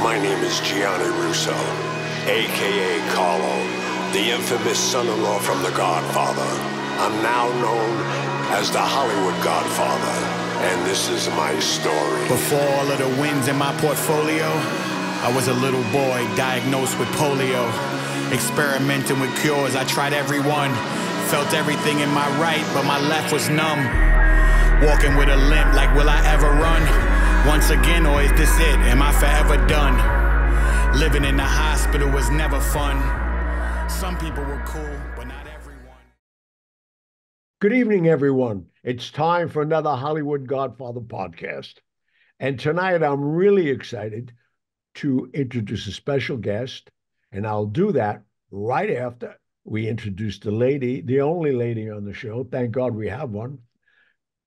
My name is Gianni Russo, a.k.a. Carlo, the infamous son-in-law from The Godfather. I'm now known as the Hollywood Godfather, and this is my story. Before all of the wins in my portfolio, I was a little boy diagnosed with polio. Experimenting with cures, I tried every one. Felt everything in my right, but my left was numb. Walking with a limp, like will I ever run? Once again, or is this it? Am I forever done? Living in the hospital was never fun. Some people were cool, but not everyone. Good evening, everyone. It's time for another Hollywood Godfather podcast. And tonight I'm really excited to introduce a special guest, and I'll do that right after we introduce the lady, the only lady on the show. Thank God we have one.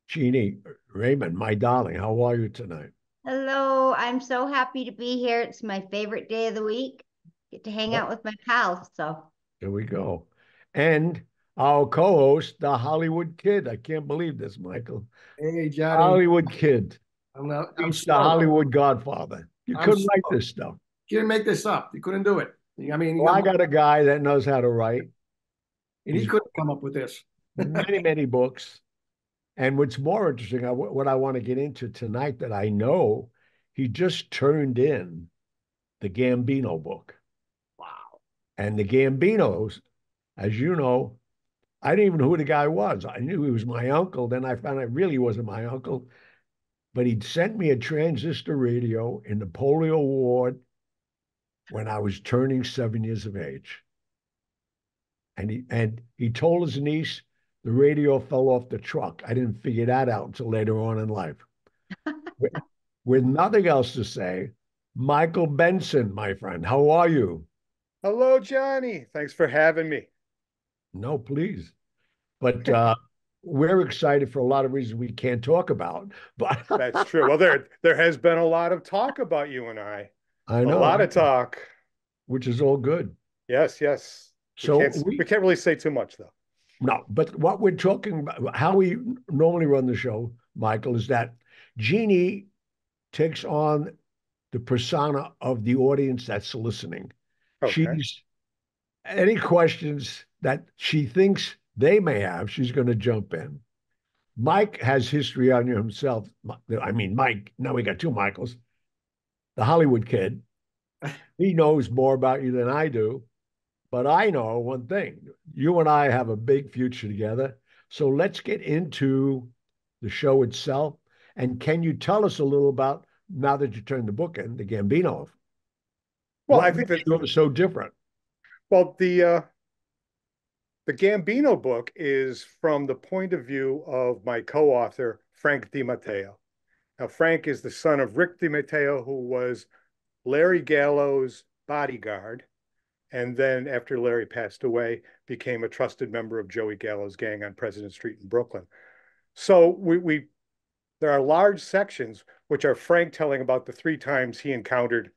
Jeannie Raymond, my darling, how are you tonight? Hello, I'm so happy to be here. It's my favorite day of the week. Get to hang out with my pals. So There we go. And our co-host, the Hollywood Kid. I can't believe this, Michael. Hey, Johnny. Hollywood Kid. I'm He's the Hollywood Godfather. You couldn't write slow. this stuff. You didn't make this up. You couldn't do it. I mean, Well, I got a guy that knows how to write. and he couldn't come up with this. Many, many books. And what's more interesting, what I want to get into tonight that I know, he just turned in the Gambino book. Wow. And the Gambinos, as you know, I didn't even know who the guy was. I knew he was my uncle. Then I found out it really wasn't my uncle. But he'd sent me a transistor radio in the polio ward when I was turning 7 years of age. And he told his niece the radio fell off the truck. I didn't figure that out until later on in life. With nothing else to say, Michael Benson, my friend, how are you? Hello, Johnny. Thanks for having me. No, please. But we're excited for a lot of reasons we can't talk about. But That's true. Well, there has been a lot of talk about you and I. I know. A lot of talk. Which is all good. Yes, yes. So we can't really say too much, though. No, but what we're talking about, how we normally run the show, Michael, is that Jeannie takes on the persona of the audience that's listening. Okay. Any questions that she thinks they may have, she's going to jump in. Mike has history on you himself. I mean, Mike, now we got two Michaels. The Hollywood Kid. He knows more about you than I do. But I know one thing, you and I have a big future together. So let's get into the show itself. And can you tell us a little about, now that you turned the book in, the Gambino? Well, I I think that was so different. Well, the Gambino book is from the point of view of my co-author, Frank DiMatteo. Now, Frank is the son of Rick DiMatteo, who was Larry Gallo's bodyguard. And then after Larry passed away, became a trusted member of Joey Gallo's gang on President Street in Brooklyn. So there are large sections which are Frank telling about the 3 times he encountered,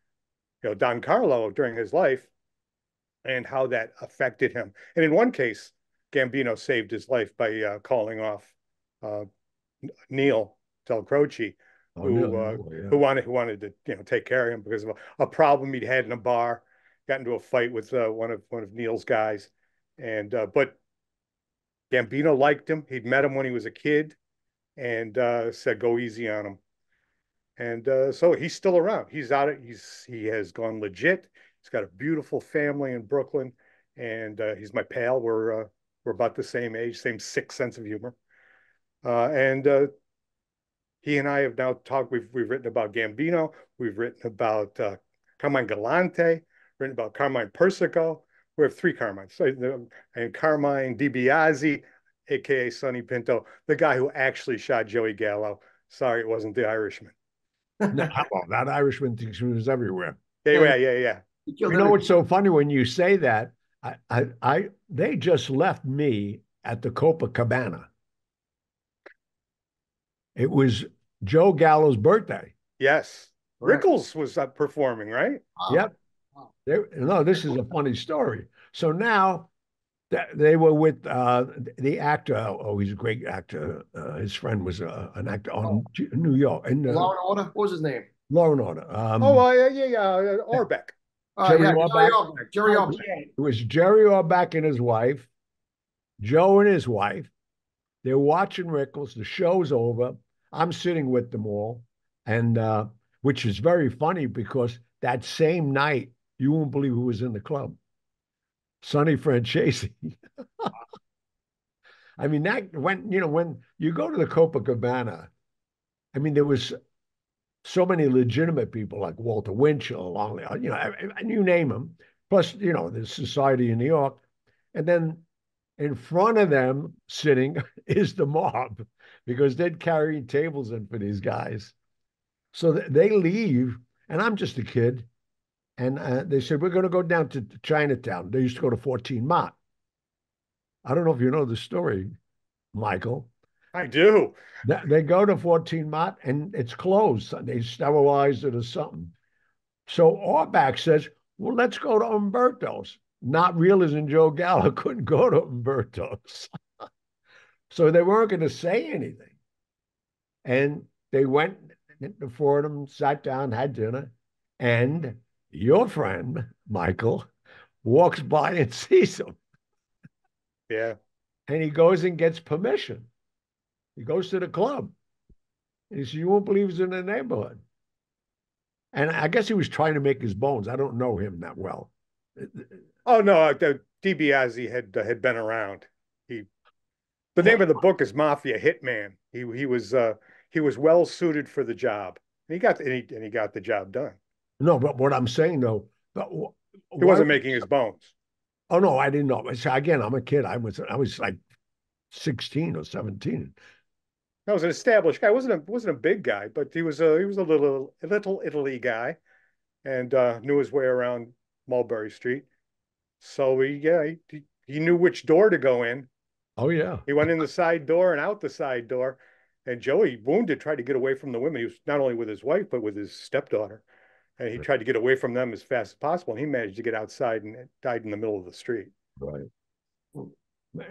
Don Carlo during his life and how that affected him. And in one case, Gambino saved his life by calling off Neil Del Croce, who wanted to take care of him because of a problem he'd had in a bar. Got into a fight with one of Neil's guys, and but Gambino liked him. He'd met him when he was a kid, and said go easy on him. And so he's still around. He's out. He has gone legit. He's got a beautiful family in Brooklyn, and he's my pal. We're about the same age, same sick sense of humor, and he and I have now talked. We've written about Gambino. We've written about Carmine Galante. Written about Carmine Persico. We have 3 Carmines. And Carmine DiBiase, a.k.a. Sonny Pinto, the guy who actually shot Joey Gallo. Sorry, it wasn't the Irishman. No, well, that Irishman thinks he was everywhere. Yeah. You know what's so funny when you say that? They just left me at the Copacabana. It was Joe Gallo's birthday. Yes. Rickles was performing, right? Yep. No, this is a funny story. So now they were with the actor. Oh, he's a great actor. His friend was an actor on New York. And Law and Order. What was his name? Law and Order. Orbeck. Jerry Yeah, Jerry Orbach. Orbach. Jerry No, Orbach. it was Jerry Orbach and his wife, Joe and his wife. They're watching Rickles. The show's over. I'm sitting with them all, and which is very funny because that same night, you won't believe who was in the club. Sonny Franchese. I mean, that when you go to the Copacabana, I mean, there was so many legitimate people like Walter Winchell along there, and you name them. Plus, the Society in New York, and then in front of them sitting is the mob because they'd carry tables in for these guys. So they leave, and I'm just a kid. And they said, we're going to go down to Chinatown. They used to go to 14 Mott. I don't know if you know the story, Michael. I do. They go to 14 Mott and it's closed. They sterilized it or something. So Orbach says, well, let's go to Umberto's. Not realizing Joe Gallo couldn't go to Umberto's. So they weren't going to say anything. And they went to Fordham, sat down, had dinner, and your friend, Michael, walks by and sees him. Yeah. And he goes and gets permission. He goes to the club. And he says, you won't believe he's in the neighborhood. And I guess he was trying to make his bones. I don't know him that well. Oh, no, DiBiase had been around. The name of the book is Mafia Hitman. He was well suited for the job. And he got the job done. No, but what I'm saying though, he wasn't making his bones. Oh no, I didn't know. So again, I'm a kid. I was like 16 or 17. I was an established guy. Wasn't a big guy, but he was a little Italy guy, and knew his way around Mulberry Street. So he knew which door to go in. Oh yeah. He went in the side door and out the side door. And Joey, wounded, tried to get away from the women. He was not only with his wife, but with his stepdaughter. And he tried to get away from them as fast as possible. And he managed to get outside and died in the middle of the street. Right.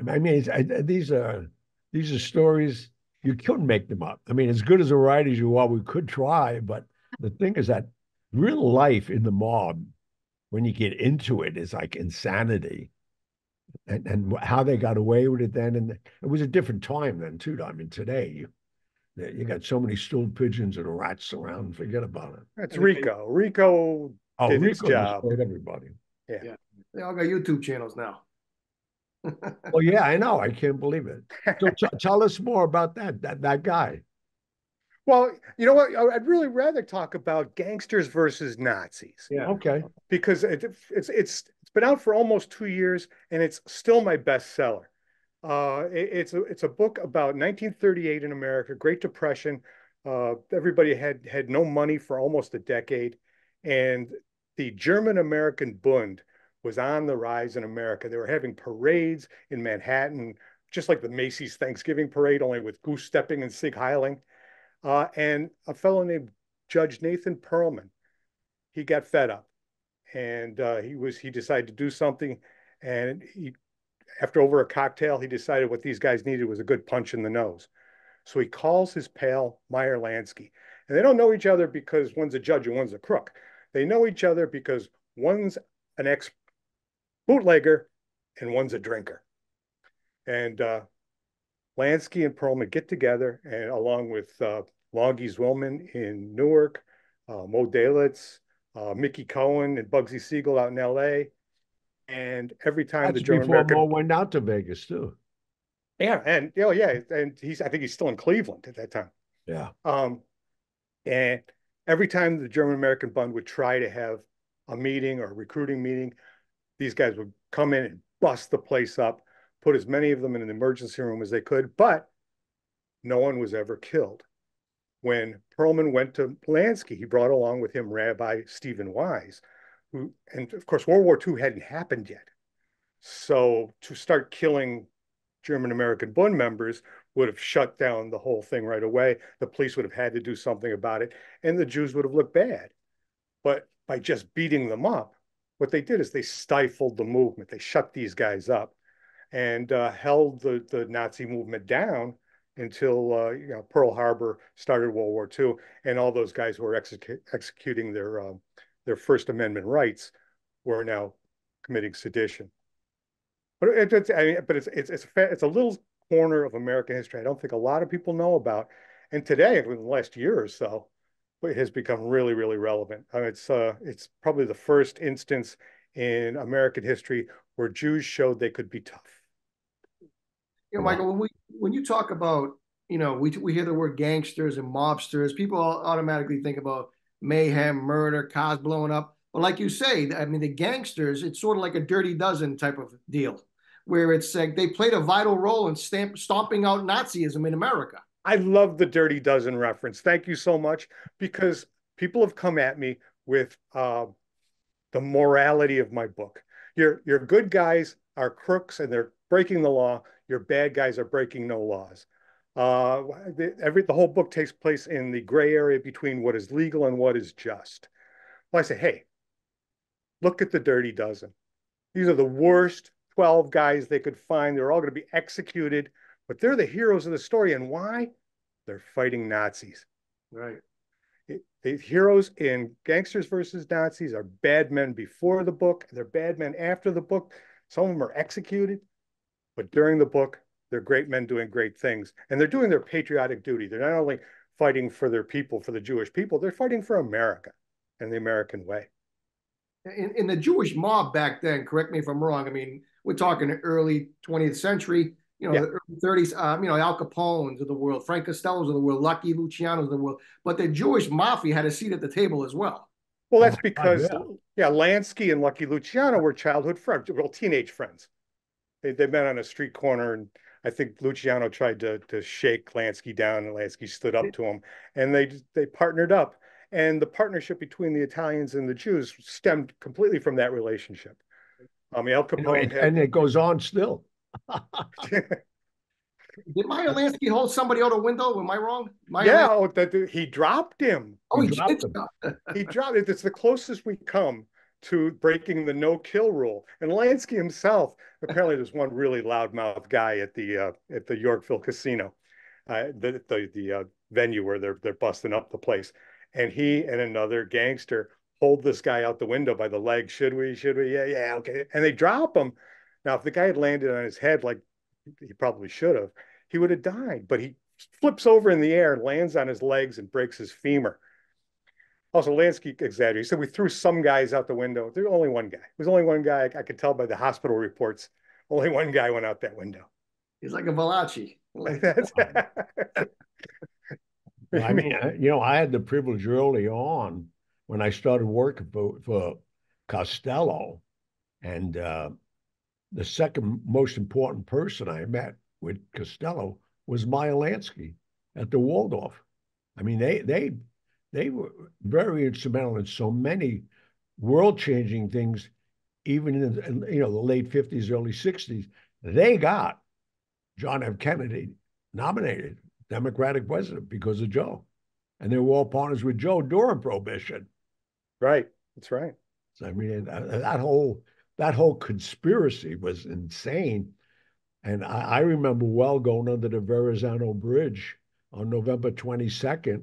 I mean, these are stories, you couldn't make them up. I mean, as good as a writer as you are, we could try. But the thing is that real life in the mob, when you get into it, is like insanity. And how they got away with it then. And it was a different time then, too. I mean, today, you got so many stool pigeons and rats around. Forget about it. That's Rico. Rico did his job. Destroyed everybody. Yeah. They all got YouTube channels now. Well, yeah, I know. I can't believe it. So tell us more about that guy. Well, you know what? I'd really rather talk about Gangsters versus Nazis. Yeah. Okay. Because it's been out for almost 2 years and it's still my bestseller. It's a book about 1938 in America, Great Depression. Everybody had no money for almost a decade, and the German-American Bund was on the rise in America. They were having parades in Manhattan, just like the Macy's Thanksgiving Parade, only with goose stepping and Sig Heiling. And a fellow named Judge Nathan Perlman, he got fed up, and he decided to do something, and after over a cocktail, he decided what these guys needed was a good punch in the nose. So he calls his pal Meyer Lansky, and they don't know each other because one's a judge and one's a crook. They know each other because one's an ex-bootlegger and one's a drinker. And Lansky and Perlman get together, and along with Longy Zwillman in Newark, Mo Dalitz, Mickey Cohen and Bugsy Siegel out in L.A., and every time That's the German before American Mo went out to Vegas too. Yeah, and and I think he's still in Cleveland at that time. Yeah. And every time the German American Bund would try to have a meeting or a recruiting meeting, these guys would come in and bust the place up, put as many of them in an emergency room as they could, but no one was ever killed. When Perlman went to Lansky, he brought along with him Rabbi Stephen Wise, and of course, World War II hadn't happened yet. So to start killing German-American Bund members would have shut down the whole thing right away. The police would have had to do something about it, and the Jews would have looked bad. But by just beating them up, what they did is they stifled the movement. They shut these guys up and held the Nazi movement down until Pearl Harbor started World War II, and all those guys who were executing their First Amendment rights were now committing sedition. But it's a little corner of American history I don't think a lot of people know about, and today, in the last year or so, it has become really, really relevant. It's probably the first instance in American history where Jews showed they could be tough. Michael, when you talk about, we hear the word gangsters and mobsters, people automatically think about mayhem, murder, cars blowing up. But like you say, I mean, the gangsters, it's sort of like a Dirty Dozen type of deal, where it's like they played a vital role in stomping out Nazism in America. I love the Dirty Dozen reference. Thank you so much, because people have come at me with the morality of my book. Your good guys are crooks and they're breaking the law. Your bad guys are breaking no laws. The whole book takes place in the gray area between what is legal and what is just. Well, I say, hey, look at the Dirty Dozen. These are the worst 12 guys they could find. They're all going to be executed, but they're the heroes of the story. And why? They're fighting Nazis. Right. The heroes in Gangsters versus Nazis are bad men before the book. They're bad men after the book. Some of them are executed, but during the book, they're great men doing great things. And they're doing their patriotic duty. They're not only fighting for their people, for the Jewish people, they're fighting for America and the American way. In the Jewish mob back then, correct me if I'm wrong, I mean, we're talking early 20th century, the early 30s, Al Capone's of the world, Frank Costello's of the world, Lucky Luciano's of the world. But the Jewish mafia had a seat at the table as well. Well, that's because, Lansky and Lucky Luciano were childhood friends, well, teenage friends. They met on a street corner, and I think Luciano tried to shake Lansky down, and Lansky stood up to him, and they partnered up. And the partnership between the Italians and the Jews stemmed completely from that relationship. Al Capone and it goes on still. Did Meyer Lansky hold somebody out a window? Am I wrong? He dropped him. Oh, he dropped him. He dropped it. It's the closest we come to breaking the no-kill rule. And Lansky himself, apparently there's one really loudmouth guy at the Yorkville Casino, the venue where they're busting up the place. And he and another gangster hold this guy out the window by the leg. Should we? Yeah, okay. And they drop him. Now, if the guy had landed on his head like he probably should have, he would have died. But he flips over in the air, lands on his legs, and breaks his femur. Also, Lansky exaggerated. He said we threw some guys out the window. There's only one guy. It was only one guy. I could tell by the hospital reports. Only one guy went out that window. He's like a Valachi. Like that. I mean, I had the privilege early on when I started working for Costello, and the second most important person I met with Costello was Meyer Lansky at the Waldorf. I mean, they were very instrumental in so many world-changing things, even in the late 50s, early 60s. They got John F. Kennedy nominated Democratic president because of Joe. And they were all partners with Joe during Prohibition. Right. That's right. So, I mean, that whole conspiracy was insane. And I remember well going under the Verrazano Bridge on November 22nd,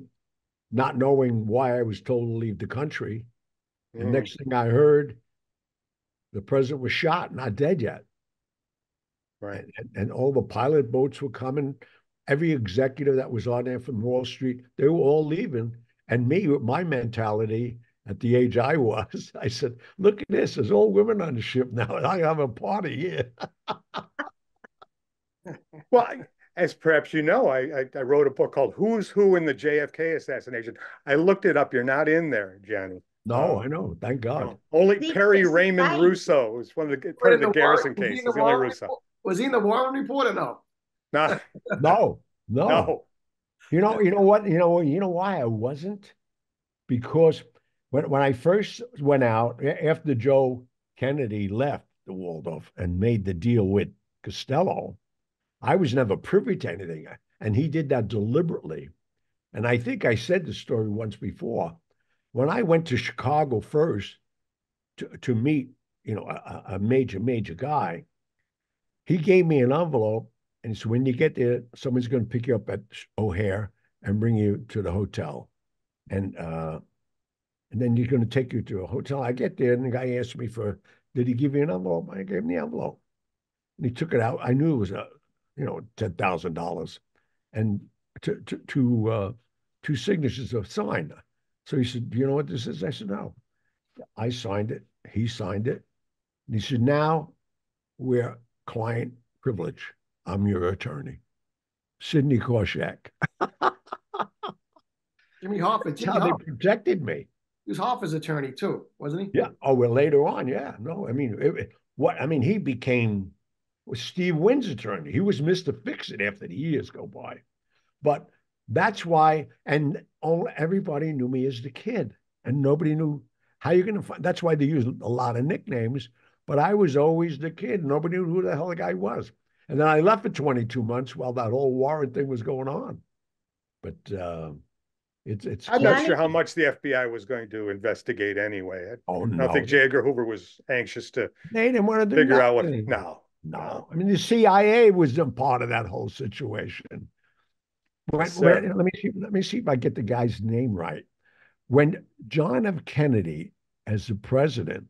not knowing why I was told to leave the country. And next thing I heard, the president was shot, not dead yet. Right. And all the pilot boats were coming. Every executive that was on there from Wall Street, they were all leaving. And me, with my mentality at the age I was, I said, look at this, there's all women on the ship now, and I have a party here. Well, as perhaps you know, I wrote a book called Who's Who in the JFK Assassination. I looked it up. You're not in there, Johnny. No, I know. Thank God. No. Only Perry Raymond Russo was one of the part of the Garrison case. It's the only Russo. Was he in the Warren Report or no? No. No. You know what? You know why I wasn't? Because when I first went out after Joe Kennedy left the Waldorf and made the deal with Costello, I was never privy to anything, and he did that deliberately. And I think I said the story once before. When I went to Chicago first to meet, a major guy, he gave me an envelope And so when you get there, someone's going to pick you up at O'Hare and bring you to the hotel. And then he's going to take you to a hotel. I get there, and the guy asked me did he give you an envelope? I gave him the envelope. And he took it out. I knew it was $10,000, and two signatures of signed. So he said, "Do you know what this is?" I said, "No." I signed it. He signed it. And he said, "Now we're client privilege. I'm your attorney, Sidney Korshak." Jimmy Hoffa. That's how they protected me. He was Hoffa's attorney too, wasn't he? Yeah. Oh, well, later on, yeah. No, I mean, he became Steve Wynn's attorney. He was Mr. Fix-It after the years go by. But that's why, and everybody knew me as the kid, and nobody knew how you're going to find. That's why they used a lot of nicknames. But I was always the kid. Nobody knew who the hell the guy was. And then I left for 22 months while that whole warrant thing was going on. But it's. I'm not sure how much the FBI was going to investigate anyway. I don't think J. Edgar Hoover was anxious to. They didn't want to figure out what. No. I mean, the CIA was a part of that whole situation. Let me see if I get the guy's name right. When John F. Kennedy, as the president,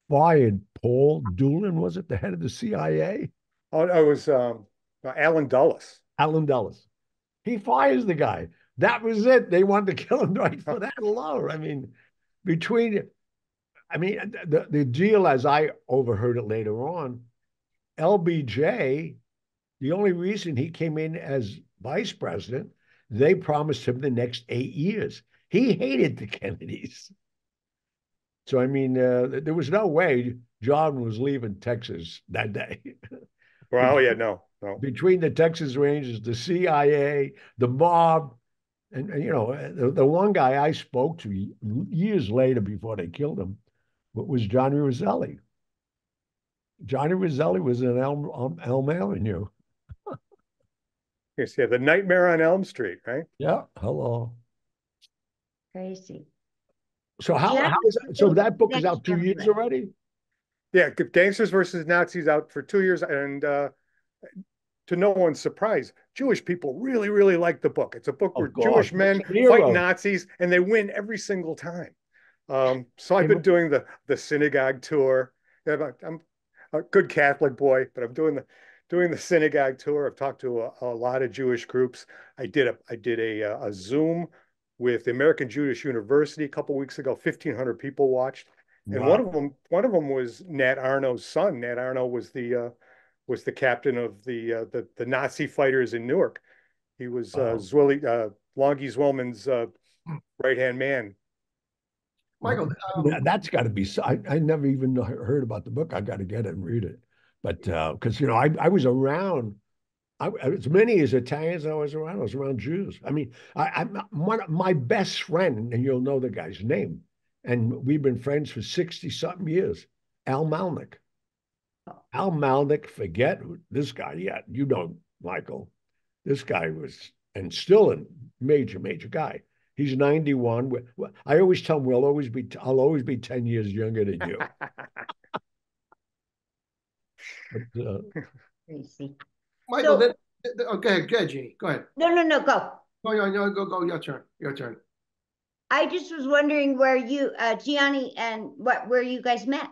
fired Paul Doolin, was it the head of the CIA? Oh, it was Allen Dulles. Allen Dulles. He fires the guy. That was it. They wanted to kill him right for that alone. I mean, the deal, as I overheard it later on, LBJ, the only reason he came in as vice president, they promised him the next 8 years. He hated the Kennedys. So, I mean, there was no way John was leaving Texas that day. Well, yeah, no. Between the Texas Rangers, the CIA, the mob, and the one guy I spoke to years later before they killed him was Johnny Roselli. Johnny Roselli was in Elm Avenue. Yes, yeah, the Nightmare on Elm Street, right? Yeah. Hello. Crazy. So so that book is out 2 years already? Yeah, Gangsters versus Nazis out for 2 years, and to no one's surprise, Jewish people really, really like the book. It's a book where Jewish men fight Nazis, and they win every single time. So I've been doing the synagogue tour. I'm a good Catholic boy, but I'm doing the synagogue tour. I've talked to a lot of Jewish groups. I did a Zoom with the American Jewish University a couple of weeks ago. 1,500 people watched, and wow. one of them was Nat Arno's son. Nat Arno was the captain of the Nazi fighters in Newark. He was Longy Zwellman's right-hand man. Michael, that's got to be. I never even heard about the book. I got to get it and read it. But because I was around, as many as Italians I was around Jews. I mean, my best friend, and you'll know the guy's name, and we've been friends for 60-something years. Al Malnick. Al Malnick, forget this guy yet. You know, Michael. This guy was, and still a major guy. He's 91. I always tell him I'll always be 10 years younger than you. Michael, go ahead, Jeannie. Go ahead. No, go. Go. Your turn. I just was wondering where you, Gianni, and where you guys met.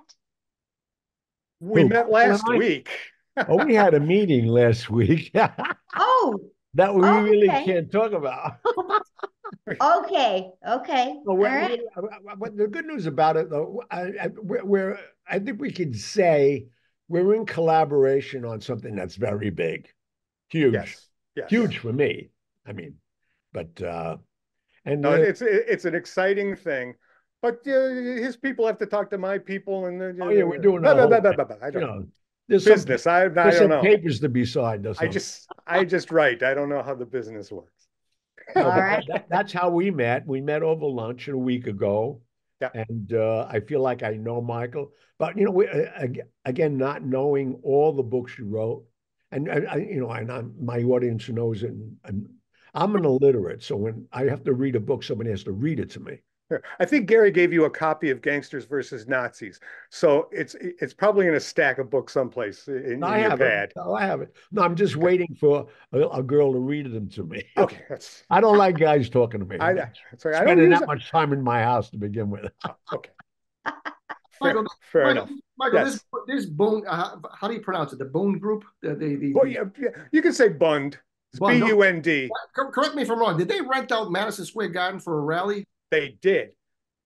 We met last week. Oh, we had a meeting last week. That we really can't talk about. Okay. All right. The good news about it, though, I think we could say we're in collaboration on something that's very big, huge, huge for me. I mean, but it's an exciting thing. But his people have to talk to my people, and we're doing there's business. I don't know. Papers to be signed. I just write. I don't know how the business works. All right. That's how we met. We met over lunch a week ago, and I feel like I know Michael. But again, not knowing all the books you wrote, and my audience knows it. And I'm an illiterate, so when I have to read a book, somebody has to read it to me. I think Gary gave you a copy of Gangsters versus Nazis, so it's probably in a stack of books someplace in I your have it. pad. No, I have it. No, I'm just waiting for a girl to read them to me. Okay, that's I don't like guys talking to me. sorry, I don't Spending use that it. much time in my house to begin with. Okay, Michael, fair Michael, enough. Michael, Yes. this Bone, how do you pronounce it? The Bone Group? Well, yeah, you can say Bund. It's Bund. Bund. Correct me if I'm wrong. Did they rent out Madison Square Garden for a rally? They did.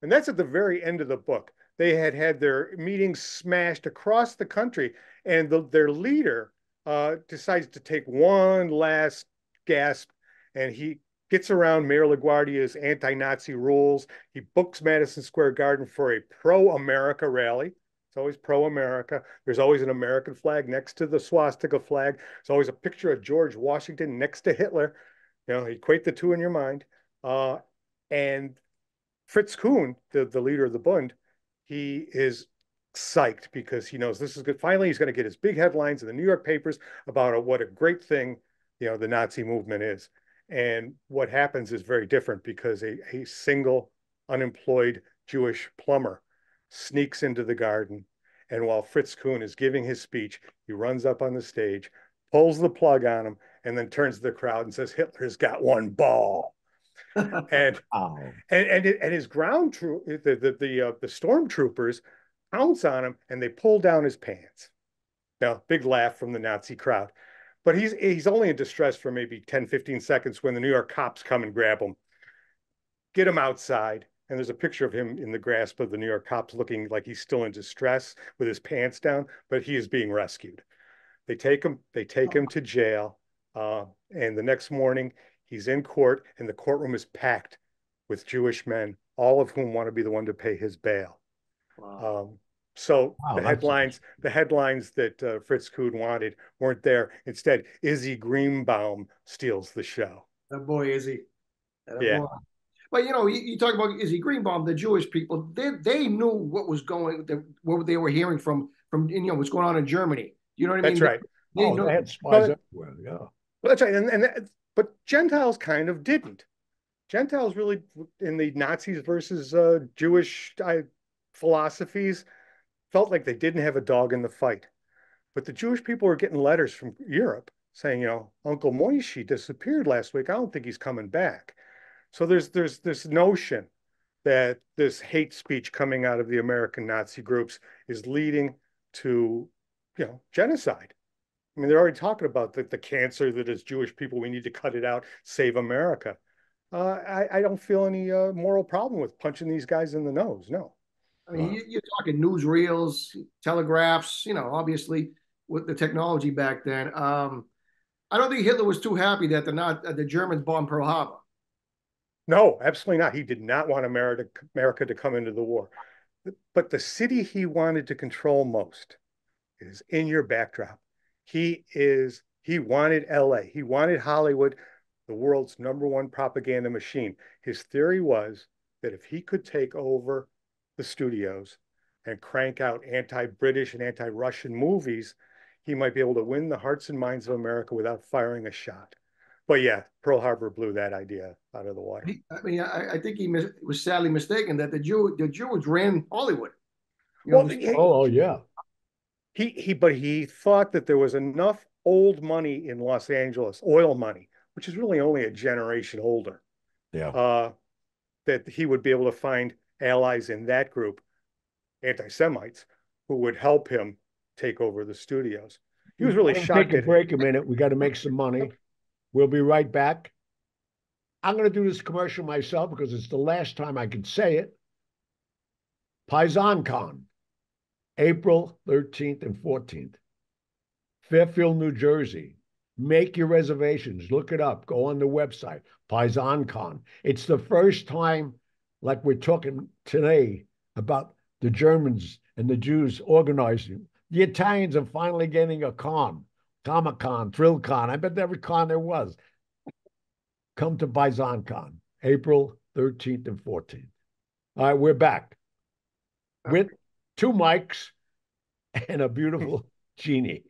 And that's at the very end of the book. They had their meetings smashed across the country, and their leader decides to take one last gasp, and he gets around Mayor LaGuardia's anti-Nazi rules. He books Madison Square Garden for a pro-America rally. It's always pro-America. There's always an American flag next to the swastika flag. There's always a picture of George Washington next to Hitler. You know, equate the two in your mind. And Fritz Kuhn, the leader of the Bund, he is psyched because he knows this is good. Finally, he's going to get his big headlines in the New York papers about what a great thing, the Nazi movement is. And what happens is very different because a single unemployed Jewish plumber sneaks into the garden. And while Fritz Kuhn is giving his speech, he runs up on the stage, pulls the plug on him, and then turns to the crowd and says, "Hitler's got one ball." And and his ground troop, the stormtroopers pounce on him and they pull down his pants. Now, big laugh from the Nazi crowd. But he's only in distress for maybe 10, 15 seconds when the New York cops come and grab him, get him outside. And there's a picture of him in the grasp of the New York cops looking like he's still in distress with his pants down, but he is being rescued. They take him to jail. And the next morning, he's in court, and the courtroom is packed with Jewish men, all of whom want to be the one to pay his bail. Wow. The headlines that Fritz Kuhn wanted weren't there. Instead, Izzy Greenbaum steals the show. That boy, Izzy. Yeah. Boy. But you talk about Izzy Greenbaum, the Jewish people. They knew what was what they were hearing from what's going on in Germany. You know what I mean? That's right. They had spies everywhere. Yeah. That's right. But Gentiles kind of didn't. Gentiles really, in the Nazis versus Jewish philosophies, felt like they didn't have a dog in the fight. But the Jewish people were getting letters from Europe saying, Uncle Moishi disappeared last week. I don't think he's coming back. So there's this notion that this hate speech coming out of the American Nazi groups is leading to, genocide. I mean, they're already talking about the cancer that is Jewish people. We need to cut it out, save America. I don't feel any moral problem with punching these guys in the nose. No. I mean, you're talking newsreels, telegraphs, obviously with the technology back then. I don't think Hitler was too happy that the Germans bombed Pearl Harbor. No, absolutely not. He did not want America to come into the war. But the city he wanted to control most is in your backdrop. He wanted LA. He wanted Hollywood, the world's #1 propaganda machine. His theory was that if he could take over the studios and crank out anti-British and anti-Russian movies, he might be able to win the hearts and minds of America without firing a shot. But yeah, Pearl Harbor blew that idea out of the water. I think he was sadly mistaken that the Jews ran Hollywood. Yeah. But he thought that there was enough old money in Los Angeles, oil money, which is really only a generation older. Yeah. That he would be able to find allies in that group, anti-Semites, who would help him take over the studios. He was really shocked. Take a break a minute. We got to make some money. We'll be right back. I'm going to do this commercial myself because it's the last time I can say it. PaisanCon, April 13th and 14th. Fairfield, New Jersey. Make your reservations. Look it up. Go on the website. PaisanCon. It's the first time, like we're talking today, about the Germans and the Jews organizing. The Italians are finally getting a con. Comic-Con, ThrillCon. I bet every con there was. Come to PaisanCon, April 13th and 14th. All right, we're back with 2 mics and a beautiful genie.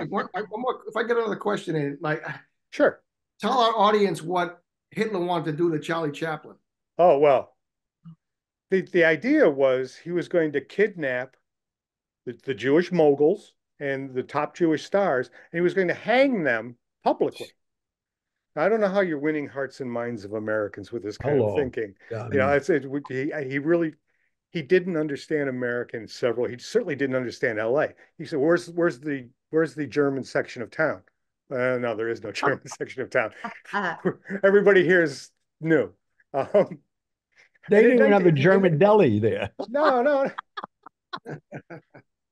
One more, if I get another question in, sure. Tell our audience what Hitler wanted to do to Charlie Chaplin. Oh, well, the idea was he was going to kidnap the Jewish moguls and the top Jewish stars, and he was going to hang them publicly. I don't know how you're winning hearts and minds of Americans with this kind of Hello. thinking. Yeah, You know, he really he didn't understand America in several. He certainly didn't understand L.A. He said, "Where's the German section of town?" No, there is no German section of town. Everybody here is new. they didn't even have a German deli there. No, no.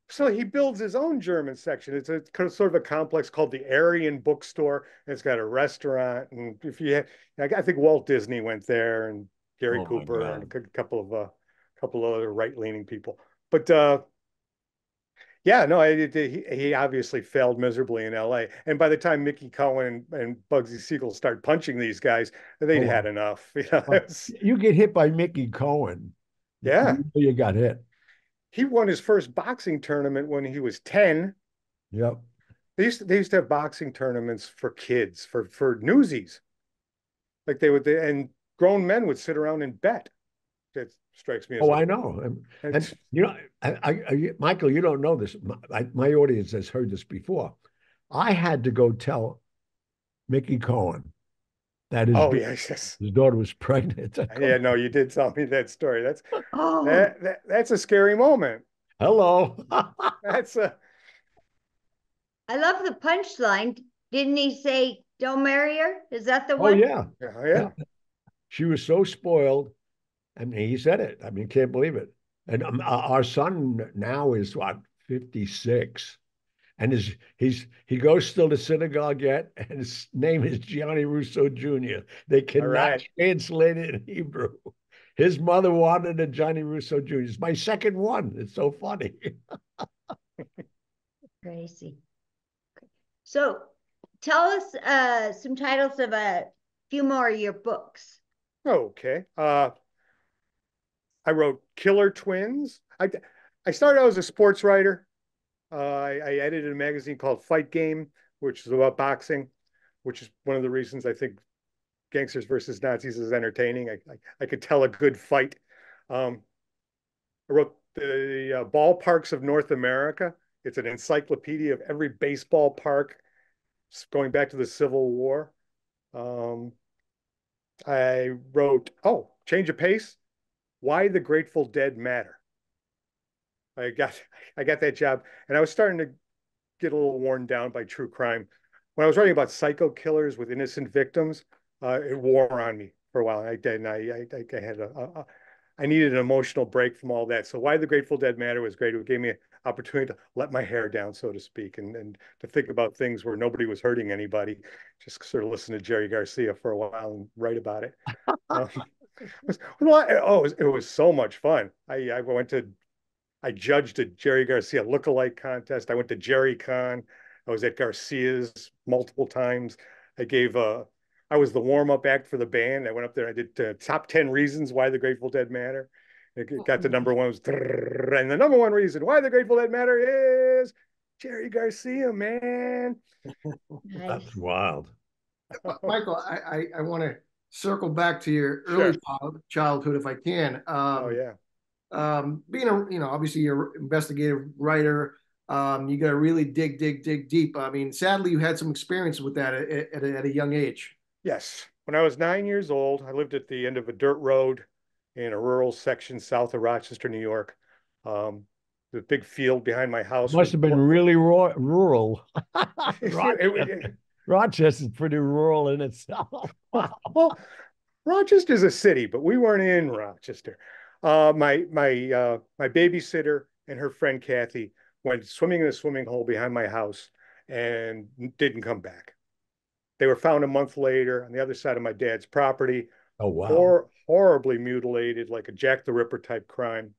So he builds his own German section. It's a sort of a complex called the Aryan Bookstore. And it's got a restaurant, and if you, I think Walt Disney went there, and Gary Cooper, and a couple of other right-leaning people. But yeah, no, he obviously failed miserably in L.A. And by the time Mickey Cohen and Bugsy Siegel start punching these guys, they'd had enough. You know, you get hit by Mickey Cohen. Yeah, you got hit. He won his first boxing tournament when he was 10. Yep. They used to have boxing tournaments for kids, for newsies. Like and grown men would sit around and bet. That strikes me as I know. And you know, Michael, you don't know this. My audience has heard this before. I had to go tell Mickey Cohen that his daughter was pregnant. Yeah, no, you did tell me that story. That's a scary moment. Hello. That's a. I love the punchline. Didn't he say, "Don't marry her"? Is that the one? Oh yeah. Yeah. She was so spoiled. I mean, he said it. I mean, can't believe it. And our son now is what, 56. And he goes still to synagogue yet, and his name is Gianni Russo Jr. They cannot translate it in Hebrew. His mother wanted a Johnny Russo Jr. It's my second one. It's so funny. Crazy. So tell us some titles of a few more of your books. Okay. I wrote Killer Twins. I started out as a sports writer. I edited a magazine called Fight Game, which is about boxing, which is one of the reasons I think Gangsters versus Nazis is entertaining. I could tell a good fight. I wrote the Ballparks of North America. It's an encyclopedia of every baseball park going back to the Civil War. I wrote, Change of Pace, Why the Grateful Dead Matter. I got that job, and I was starting to get a little worn down by true crime. When I was writing about psycho killers with innocent victims, it wore on me for a while. I did, and I had I needed an emotional break from all that. So Why the Grateful Dead Matter was great. It gave me an opportunity to let my hair down, so to speak, and to think about things where nobody was hurting anybody. Just sort of listen to Jerry Garcia for a while and write about it. It was so much fun. I judged a Jerry Garcia lookalike contest. I went to Jerry Con. I was at Garcia's multiple times. I was the warm-up act for the band. I went up there. I did top 10 reasons why the Grateful Dead matter. It got to number one. And the number one reason why the Grateful Dead matter is Jerry Garcia, man. That's wild. Michael, I want to circle back to your early childhood if I can. Being obviously you're an investigative writer, you got to really dig deep. I mean, sadly, you had some experience with that at a young age. Yes. When I was 9 years old, I lived at the end of a dirt road in a rural section south of Rochester, New York. The big field behind my house must have been really rural. Rochester's pretty rural in itself. Well, Rochester's a city, but we weren't in Rochester. My babysitter and her friend Kathy went swimming in a swimming hole behind my house and didn't come back. They were found a month later on the other side of my dad's property. Oh, wow. Horribly mutilated, like a Jack the Ripper type crime.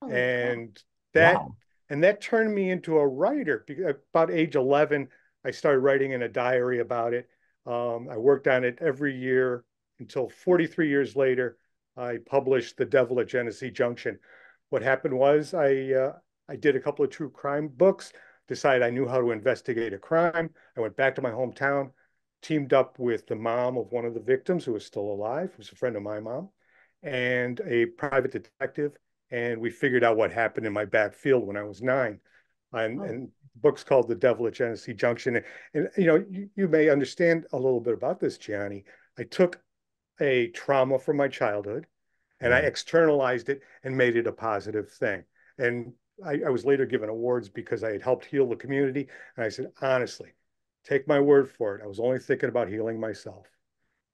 Oh, and that turned me into a writer. About age 11, I started writing in a diary about it. I worked on it every year until 43 years later, I published The Devil at Genesee Junction. What happened was I did a couple of true crime books, decided I knew how to investigate a crime. I went back to my hometown, teamed up with the mom of one of the victims who was still alive, who was a friend of my mom. and a private detective, and we figured out what happened in my backfield when I was 9. And the book's called The Devil at Genesee Junction. And you know, you may understand a little bit about this, Gianni. I took a trauma from my childhood and I externalized it and made it a positive thing. And I was later given awards because I had helped heal the community. And I said, honestly, take my word for it. I was only thinking about healing myself.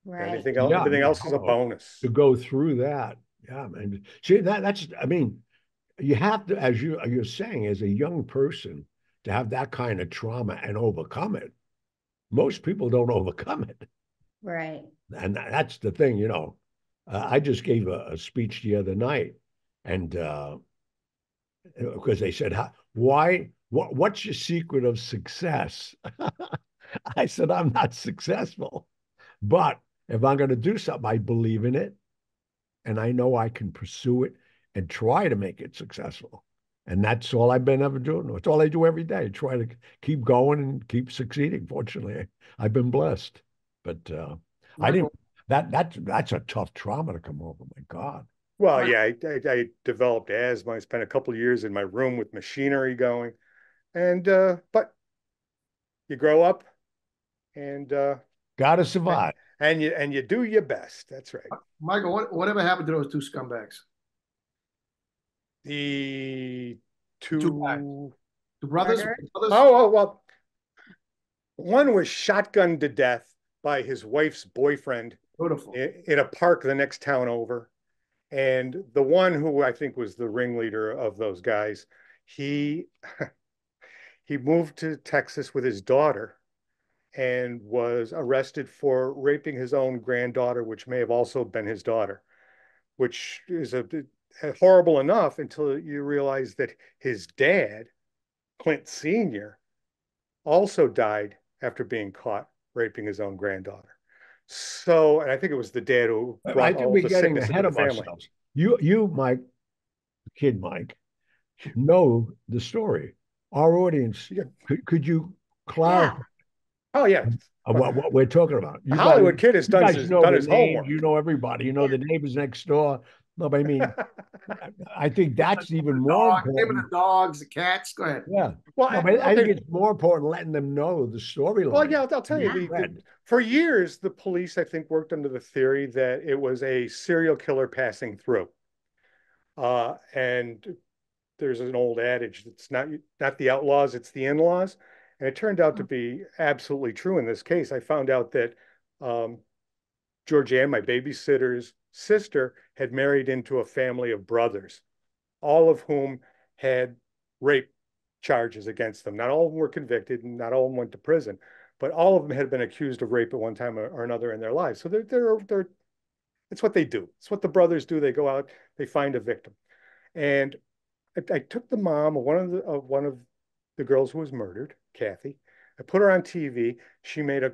Right. Anything else, everything else is a bonus. To go through that. Yeah, man. See, that's, I mean, you have to, as you're saying, as a young person, to have that kind of trauma and overcome it. Most people don't overcome it. Right. And that's the thing, you know. I just gave a speech the other night, and because they said, what's your secret of success? I said, I'm not successful, but if I'm going to do something, I believe in it, and I know I can pursue it and try to make it successful. And that's all I've been ever doing. It's all I do every day. Try to keep going and keep succeeding. Fortunately, I've been blessed. But I didn't. That's a tough trauma to come over. My God. Well, yeah, I developed asthma. I spent a couple of years in my room with machinery going, and but you grow up, and gotta survive, and you do your best. That's right. Michael, whatever happened to those two scumbags? The two brothers? Oh, well, one was shotgunned to death by his wife's boyfriend in a park the next town over. And the one who I think was the ringleader of those guys, he moved to Texas with his daughter and was arrested for raping his own granddaughter, which may have also been his daughter, which is horrible enough until you realize that his dad, Clint Sr., also died after being caught raping his own granddaughter. So, and I think it was the dad who brought all the sickness into the family. Ourselves. You, Mike, kid Mike, know the story. Our audience, could you clarify? Yeah. Oh, yeah. What we're talking about. You Hollywood kid has done his homework. You know everybody. You know the neighbors next door. No, but I mean, I think that's even more important. Name of the dogs, the cats. Go ahead. Yeah. Well, no, but I think it's more important letting them know the storyline. Well, yeah, I'll tell you. For years, the police, I think, worked under the theory that it was a serial killer passing through. And there's an old adage that's not the outlaws, it's the in-laws. And it turned out to be absolutely true in this case. I found out that Georgianne, my babysitter's sister, had married into a family of brothers, all of whom had rape charges against them. Not all of them were convicted and not all of them went to prison, but all of them had been accused of rape at one time or another in their lives. So they're it's what they do. It's what the brothers do. They go out, they find a victim. And I took the mom of one of the girls who was murdered, Kathy. I put her on TV. She made a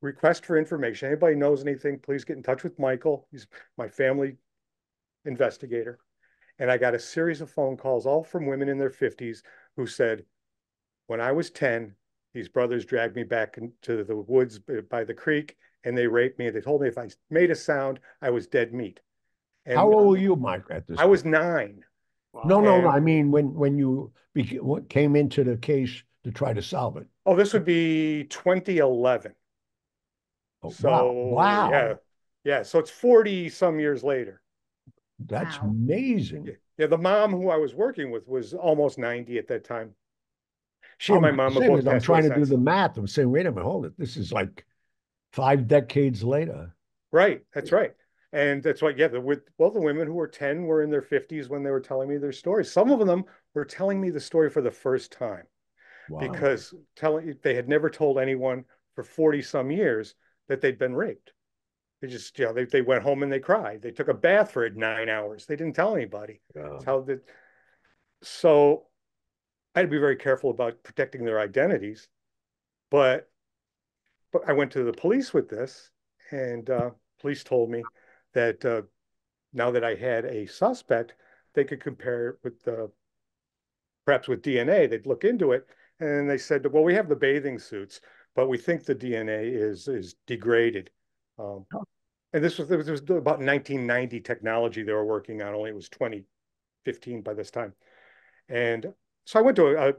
request for information. Anybody knows anything, please get in touch with Michael. He's my family investigator. And I got a series of phone calls, all from women in their 50s, who said, when I was 10, these brothers dragged me back into the woods by the creek and they raped me. They told me if I made a sound, I was dead meat. And how old were you, Mike, at this point? I was 9. Wow. No. I mean, when you came into the case to try to solve it. Oh, this would be 2011. Oh, so, wow. Yeah. So it's 40 some years later. That's amazing. Yeah. The mom who I was working with was almost 90 at that time. She and my mom were both. I'm trying to do the math. I'm saying, wait a minute, hold it. This is like 5 decades later. Right. That's right. And that's why, the women who were 10 were in their 50s when they were telling me their stories. Some of them were telling me the story for the first time. Wow. Because they had never told anyone for 40 some years that they'd been raped. They just, they went home and they cried. They took a bath for 9 hours. They didn't tell anybody. So I had to be very careful about protecting their identities. But I went to the police with this, and police told me that now that I had a suspect, they could compare it with perhaps with DNA. They'd look into it, and they said, well, we have the bathing suits, but we think the DNA is degraded. And this was about 1990 technology they were working on. Only it was 2015 by this time. And so I went to a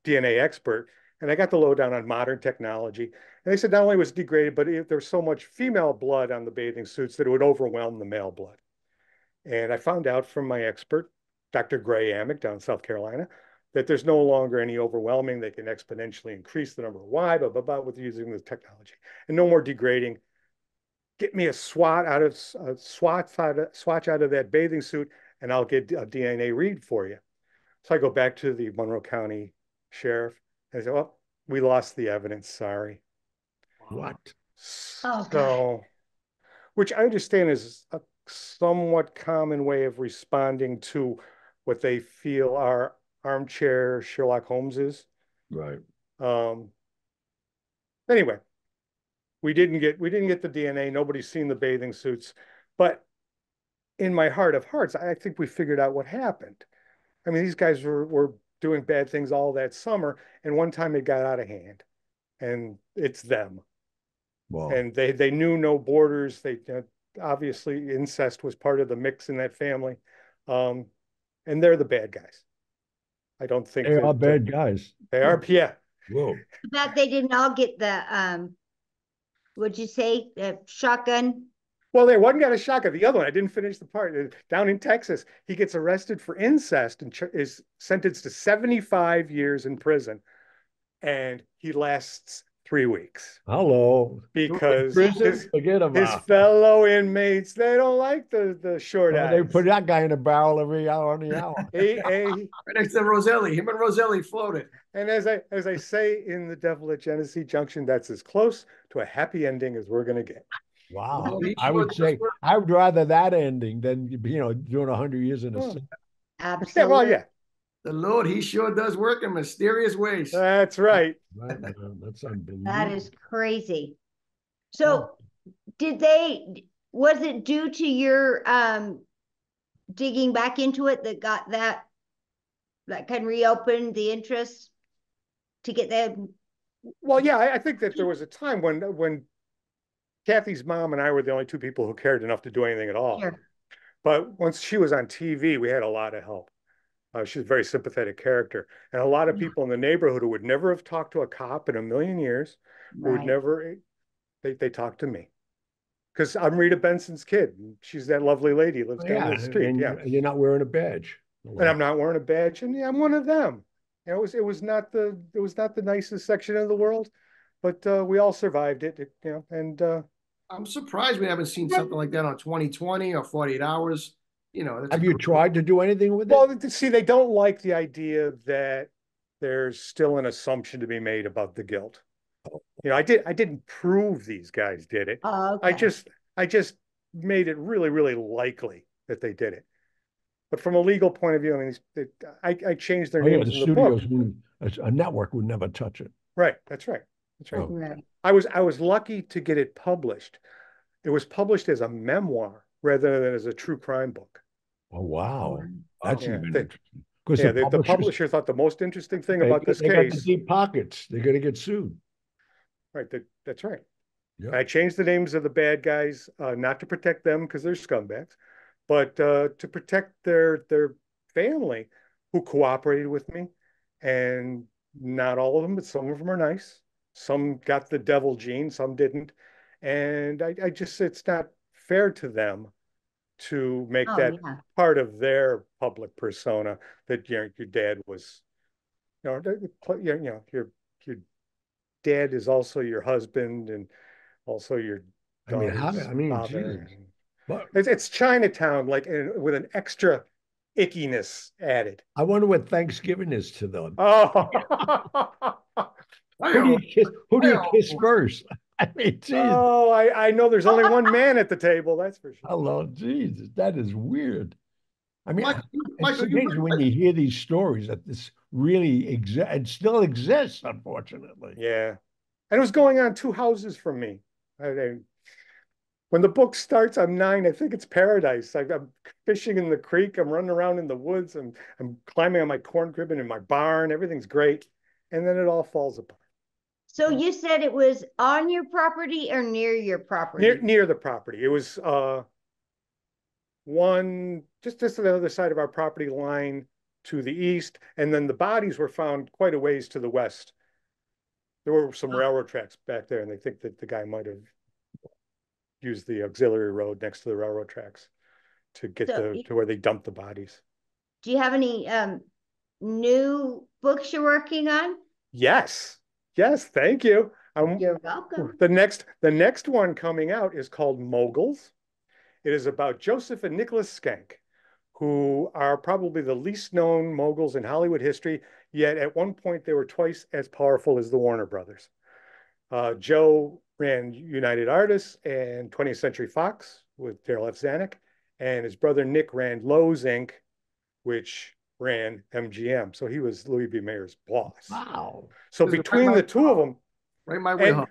DNA expert, and I got the lowdown on modern technology. And they said not only was it degraded, but there was so much female blood on the bathing suits that it would overwhelm the male blood. And I found out from my expert, Dr. Gray Amick down in South Carolina, that there's no longer any overwhelming. They can exponentially increase the number of Y, blah, blah, blah, with using this technology. And no more degrading. Get me a swatch out of that bathing suit, and I'll get a DNA read for you. So I go back to the Monroe County Sheriff, and I say, well, we lost the evidence, sorry. What? So, which I understand is a somewhat common way of responding to what they feel are armchair Sherlock Holmes is. Right. Anyway, we didn't get the DNA. Nobody's seen the bathing suits, but in my heart of hearts, I think we figured out what happened. I mean, these guys were doing bad things all that summer, and one time it got out of hand, and it's them. Wow. And they knew no borders. They obviously incest was part of the mix in that family, and they're the bad guys. I don't think they are bad guys. They are, yeah. Whoa. But they didn't all get the what'd you say, the shotgun? Well, there one got a shotgun. The other one, I didn't finish the part. Down in Texas, he gets arrested for incest and is sentenced to 75 years in prison, and he lasts 3 weeks. Hello. Because his fellow inmates, they don't like the short eyes. They put that guy in a barrel every hour on the hour. Right next to Roselli. Him and Roselli floated. And as I say in The Devil at Genesee Junction, that's as close to a happy ending as we're going to get. Wow. I would say I would rather that ending than doing 100 years in a cell. Absolutely. Yeah, well, yeah. The Lord, he sure does work in mysterious ways. That's right. That's unbelievable. That is crazy. So was it due to your digging back into it that got that can reopen the interest to get them? Well, yeah, I think that there was a time when Kathy's mom and I were the only two people who cared enough to do anything at all. Sure. But once she was on TV, we had a lot of help. She's a very sympathetic character. And a lot of people in the neighborhood who would never have talked to a cop in a million years, who would never, they talked to me. Because I'm Rita Benson's kid. She's that lovely lady who lives down the street. And you're not wearing a badge. And I'm not wearing a badge. And yeah, I'm one of them. It was not the nicest section of the world, but we all survived it, and I'm surprised we haven't seen something like that on 2020 or 48 Hours. Have you tried to do anything with it? Well, see, they don't like the idea that there's still an assumption to be made about the guilt. I didn't prove these guys did it. Okay. I just made it really, really likely that they did it. But from a legal point of view, I mean, I changed their names in the book. A network would never touch it. Right. That's right. That's right. Oh. Right. I was lucky to get it published. It was published as a memoir rather than as a true crime book. Oh, wow. That's even interesting. Yeah, the publisher thought the most interesting thing about this case. Got the deep pockets. They're going to get sued. Right. That's right. Yep. I changed the names of the bad guys, not to protect them because they're scumbags, but to protect their family who cooperated with me. And not all of them, but some of them are nice. Some got the devil gene, some didn't. And I just, it's not fair to them to make that part of their public persona that your dad was, your dad is also your husband and also your daughter's father. It's Chinatown, with an extra ickiness added. I wonder what Thanksgiving is to them. Oh, who do you kiss first? I mean, geez. Oh, I know there's only one man at the table. That's for sure. Hello, Jesus, that is weird. I mean, Michael, it's amazing when you hear these stories that this really exists and still exists, unfortunately. Yeah, and it was going on 2 houses from me. When the book starts, I'm 9. I think it's paradise. I'm fishing in the creek. I'm running around in the woods. I'm climbing on my corn crib and in my barn. Everything's great, and then it all falls apart. So you said it was on your property or near your property? Near the property. It was one just to the other side of our property line to the east, and then the bodies were found quite a ways to the west. There were some railroad tracks back there, and they think that the guy might have used the auxiliary road next to the railroad tracks to get to where they dumped the bodies. Do you have any new books you're working on? Yes, thank you. You're welcome. The next one coming out is called Moguls. It is about Joseph and Nicholas Schenck, who are probably the least known moguls in Hollywood history, yet at one point they were twice as powerful as the Warner Brothers. Joe ran United Artists and 20th Century Fox with Darryl F. Zanuck, and his brother Nick ran Lowe's Inc., which ran MGM. So he was Louis B. Mayer's boss. Wow. So between the two of them, right my way home.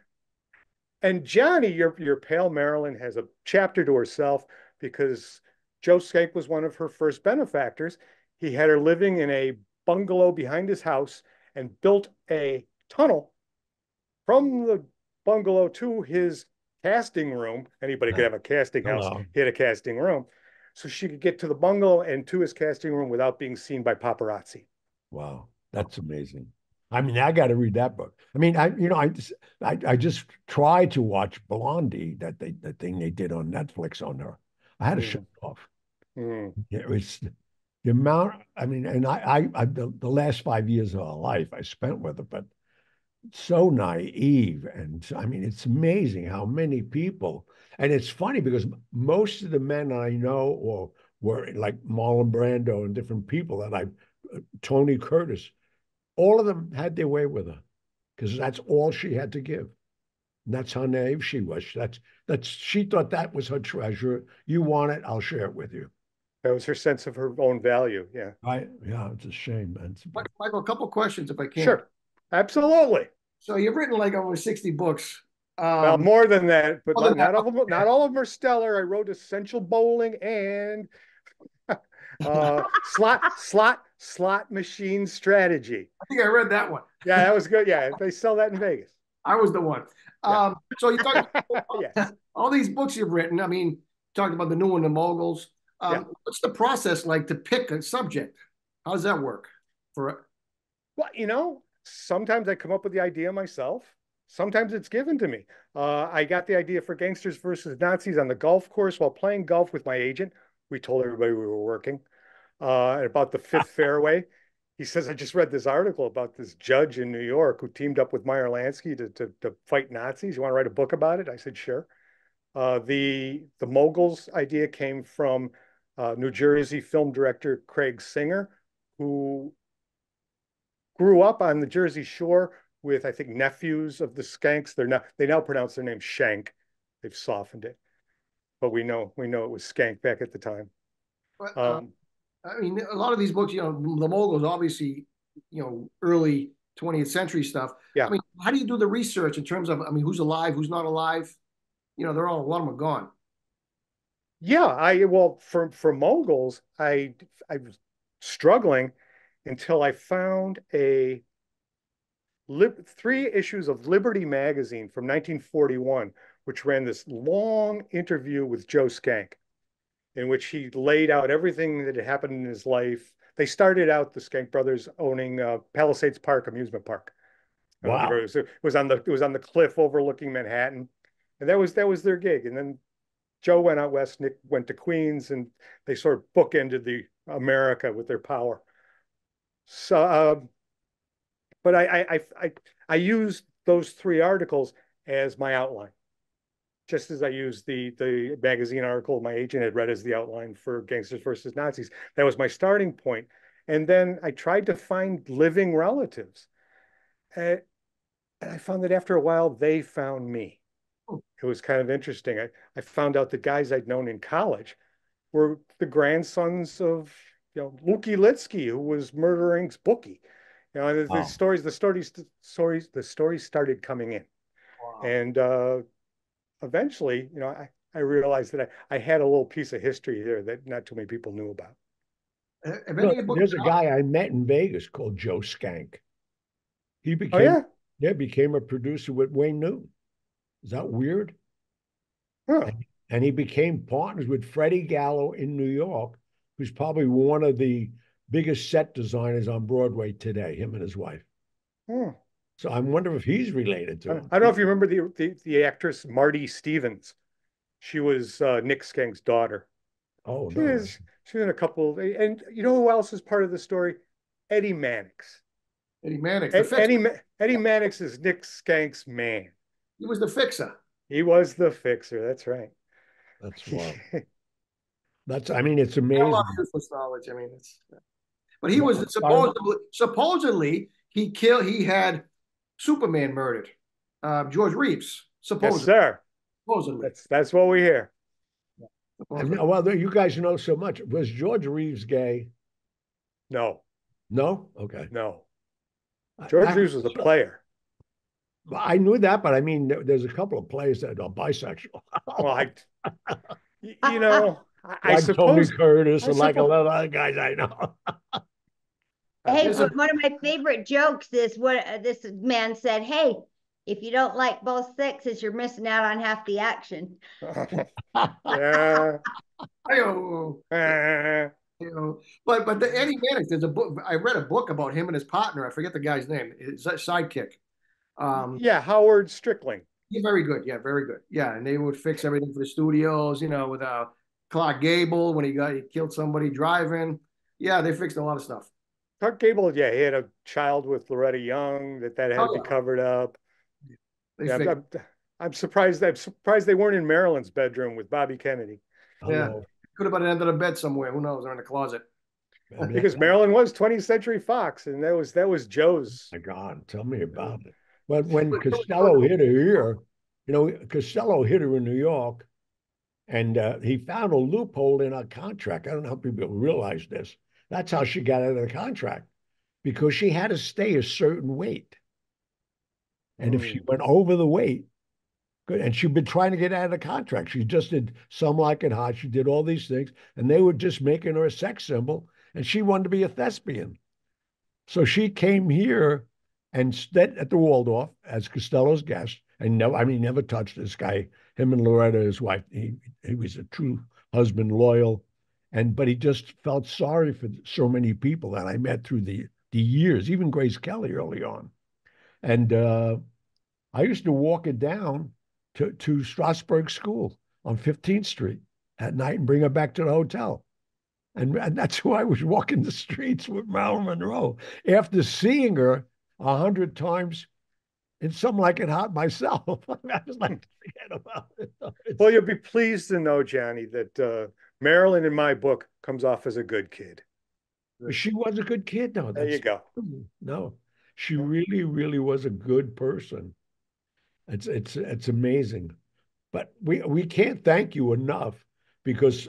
And Johnny, your pal Marilyn, has a chapter to herself because Joe Schenck was one of her first benefactors. He had her living in a bungalow behind his house and built a tunnel from the bungalow to his casting room. Anybody could have a casting house. He had a casting room. So she could get to the bungalow and to his casting room without being seen by paparazzi. Wow, that's amazing. I mean, I got to read that book. I mean, I just tried to watch Blondie, that thing they did on Netflix on her. I had to shut it off. It was the amount. I mean, and the last 5 years of her life I spent with her, but so naive. And I mean, it's amazing how many people. And it's funny because most of the men I know or were like Marlon Brando and different people that Tony Curtis, all of them had their way with her because that's all she had to give. And that's how naive she was. She thought that was her treasure. You want it, I'll share it with you. That was her sense of her own value. Yeah. Yeah, it's a shame, man. Michael, a couple questions if I can. Sure. Absolutely. So you've written like over 60 books. Well, more than that, but not all of them are stellar. I wrote Essential Bowling and slot machine strategy. I think I read that one. Yeah, that was good. Yeah, they sell that in Vegas. I was the one. Yeah. So you talked about all these books you've written. I mean, talked about the new one, The Moguls. What's the process like to pick a subject? How does that work? Well, sometimes I come up with the idea myself. Sometimes it's given to me. I got the idea for Gangsters versus Nazis on the golf course while playing golf with my agent. We told everybody we were working at about the fifth fairway. He says, I just read this article about this judge in New York who teamed up with Meyer Lansky to fight Nazis. You want to write a book about it? I said, sure. The Moguls idea came from New Jersey film director Craig Singer, who grew up on the Jersey Shore with, I think, nephews of the Skanks. They now pronounce their name Shank. They've softened it, but we know it was Skank back at the time. I mean, a lot of these books, the Moguls, obviously, early 20th century stuff. Yeah. I mean, how do you do the research in terms of, who's alive, who's not alive? A lot of them are gone. Yeah, for Moguls, I was struggling until I found 3 issues of Liberty magazine from 1941, which ran this long interview with Joe Schenck, in which he laid out everything that had happened in his life. They started out, the Schenck brothers, owning Palisades Park amusement park. Wow. It was on the cliff overlooking Manhattan, and that was their gig. And then Joe went out west, Nick went to Queens, and they sort of bookended the America with their power. So, but I used those 3 articles as my outline, just as I used the magazine article my agent had read as the outline for Gangsters versus Nazis. That was my starting point. And then I tried to find living relatives. And I found that after a while, they found me. It was kind of interesting. I found out the guys I'd known in college were the grandsons of Lukey Litsky, who was Murdering's bookie. The stories started coming in. Wow. And eventually, I realized that I had a little piece of history there that not too many people knew about. There's a guy I met in Vegas called Joe Schenck. He became Yeah, became a producer with Wayne Newton. Is that weird? Huh. And he became partners with Freddie Gallo in New York, who's probably one of the biggest set designers on Broadway today, him and his wife. Hmm. So I wonder if he's related to him. I don't know if you remember the actress Marty Stevens. She was Nick Skank's daughter. Oh, She no. is. She's in a couple. And you know who else is part of the story? Eddie Mannix. Eddie Mannix, the fixer. Eddie Mannix is Nick Skank's man. He was the fixer. He was the fixer. That's right. That's wild. I mean, it's amazing. A lot of useless knowledge. I mean, but he was supposedly he had Superman murdered. George Reeves, supposedly. Yes, sir. Supposedly. That's what we hear. Well, you guys know so much. Was George Reeves gay? No. No? Okay. No. George Reeves was a player. I knew that, but I mean, there's a couple of players that are bisexual. Well, you know, I like suppose Tony Curtis and like a lot of other guys I know. Hey, one of my favorite jokes is what this man said. Hey, if you don't like both sexes, you're missing out on half the action. Yeah. But the Eddie Mannix, there's a book. I read a book about him and his partner. I forget the guy's name. His sidekick. Yeah, Howard Strickling. Yeah, very good. Yeah, very good. Yeah, and they would fix everything for the studios. You know, with Clark Gable when he killed somebody driving. Yeah, they fixed a lot of stuff. Clark Gable, yeah, he had a child with Loretta Young that had to be covered up. Yeah, I'm surprised. I'm surprised they weren't in Marilyn's bedroom with Bobby Kennedy. Yeah, could have been under the bed somewhere. Who knows? Or in the closet. Because Marilyn was 20th Century Fox, and that was Joe's. My God, tell me about it. But when Costello hit her here, you know, Costello hit her in New York, and he found a loophole in her contract. I don't know how people realize this. That's how she got out of the contract, because she had to stay a certain weight. And if she went over the weight, good, and she'd been trying to get out of the contract. She just did Some Like It Hot. She did all these things, and they were just making her a sex symbol, and she wanted to be a thespian. So she came here and stayed at the Waldorf as Costello's guest, and never touched this guy. Him and Loretta, his wife, he was a true husband, loyal, but he just felt sorry for so many people that I met through the years, even Grace Kelly early on. And I used to walk it down to Strasburg School on 15th Street at night and bring her back to the hotel. And that's who I was walking the streets with Marilyn Monroe after seeing her 100 times in Some Like It Hot myself. I was like, forget about it. Well, you'll be pleased to know, Johnny, that Marilyn in my book comes off as a good kid. She was a good kid, though. There you go. No, she really, really was a good person. It's amazing. But we can't thank you enough, because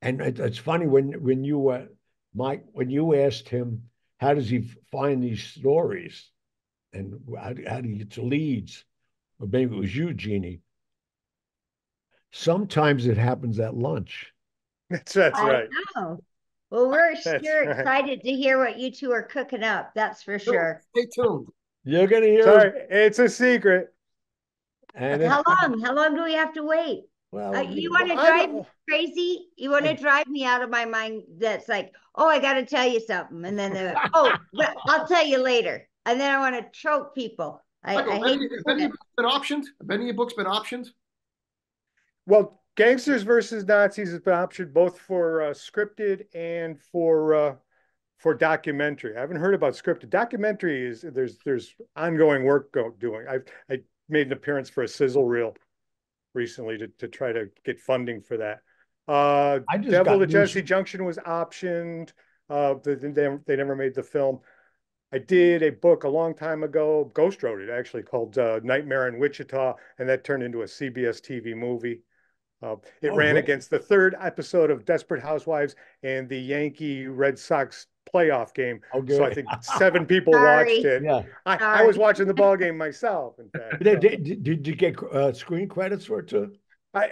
and it's funny when you Mike, when you asked him how does he find these stories and how do you get to leads, or maybe it was you, Jeannie. Sometimes it happens at lunch. That's right. Know. Well, we're sure excited to hear what you two are cooking up. That's for sure. Stay tuned. You're gonna hear. Sorry, it's a secret. And how long? How long do we have to wait? Well, you want to drive me crazy? You want to drive me out of my mind? That's like, oh, I got to tell you something, and then I'll tell you later, and then I want to choke people. Have any been optioned? Have any of your books been optioned? Well, Gangsters versus Nazis has been optioned both for scripted and for documentary. I haven't heard about scripted. Documentary is there's ongoing work doing. I made an appearance for a sizzle reel recently to try to get funding for that. Devil to Jesse Junction was optioned. They never made the film. I did a book a long time ago, Ghost wrote it actually, called Nightmare in Wichita, and that turned into a CBS TV movie. It ran against the third episode of Desperate Housewives and the Yankee Red Sox playoff game. So I think 7 people watched it. Yeah. I was watching the ball game myself, in fact. Did you get screen credits for it too?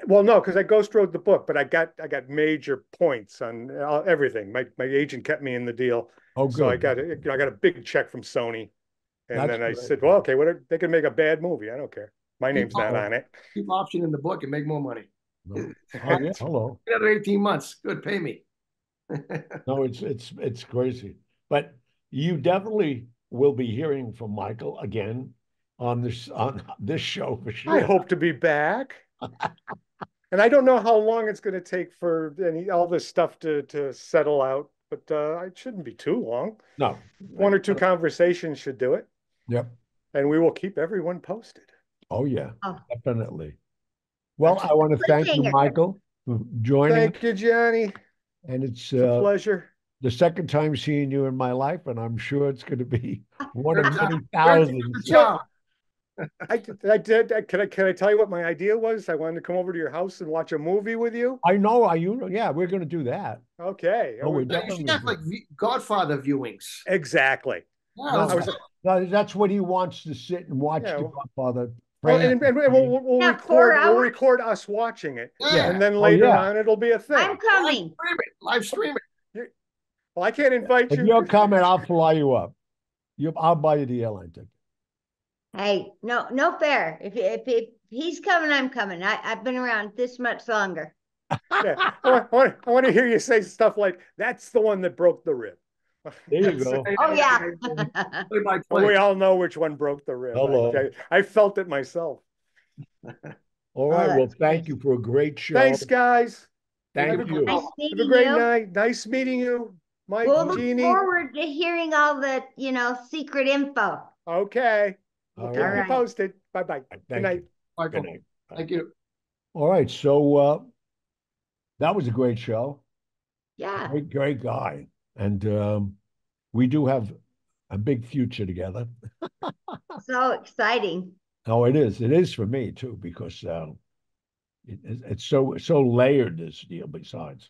Well, no, because I ghost wrote the book, but I got major points on everything. My agent kept me in the deal. Oh, good. So I got a big check from Sony. And then I said, well, okay, they can make a bad movie. I don't care. My name's not on it. Keep option in the book and make more money. No. Oh, yeah, hello. Another 18 months. Good, pay me. No, it's crazy. But you definitely will be hearing from Michael again on this show for sure. I hope to be back. And I don't know how long it's going to take for all this stuff to settle out, but it shouldn't be too long. No. 1 or 2 conversations should do it. Yep. And we will keep everyone posted. Oh, yeah, definitely. Well, I want to thank you, Michael, for joining. Thank you, Johnny. And it's a pleasure. The second time seeing you in my life, and I'm sure it's going to be one of many thousands. Can I tell you what my idea was? I wanted to come over to your house and watch a movie with you. I know. Yeah, we're going to do that. Okay. Oh, you should have like Godfather viewings. Exactly. Yeah, that's what he wants, to sit and watch the Godfather. Well, and we'll record us watching it. Yeah. And then later on, it'll be a thing. I'm coming. Live stream it. Well, I can't invite you. If you're coming, I'll fly you up. I'll buy you the airline ticket. Hey, no fair. If he's coming, I'm coming. I've been around this much longer. Yeah. I want to hear you say stuff like, "That's the one that broke the rib." There you go. Oh yeah. Well, we all know which one broke the rib. Hello. I felt it myself. All right. Well, thank you for a great show. Thanks, guys. Thank you. Nice Have a great night. Nice meeting you, Mike. We'll Jeannie. look forward to hearing all the secret info. Okay. All Keep right. you posted. Bye-bye. Good night. Good night. Thank you. All right. So that was a great show. Yeah. Great guy. And we do have a big future together. So exciting. Oh, it is. It is for me too, because it's so layered, this deal. Besides,